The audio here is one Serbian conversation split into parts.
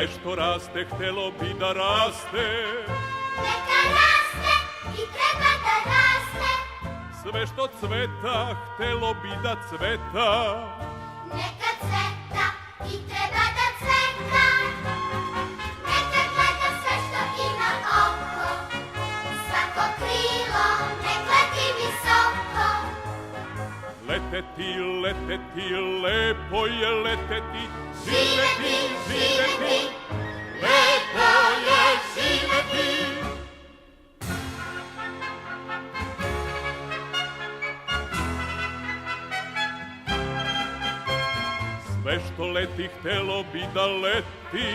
Sve što raste, htelo bi da raste. Neka raste i treba da raste. Sve što cveta, htelo bi da cveta. Neka cveta i treba da cveta. Neka gleda sve što ima oko. Svako krilo nek leti visoko. Leteti, leteti, lepo je leteti. Živeti, živeti, lepo je živeti. Sve što leti, htelo bi da leti.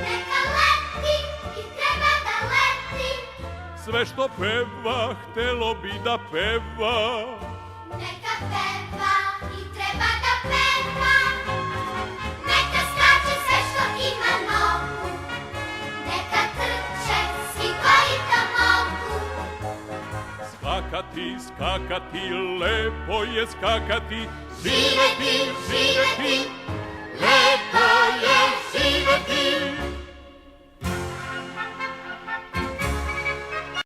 Neka leti i treba da leti. Sve što peva, htelo bi da peva. Neka peva i treba da peva. Neka skače sve što ima nogu. Neka trče svi koji to mogu. Skakati, skakati, lepo je skakati. Živeti, živeti, lepo je živeti.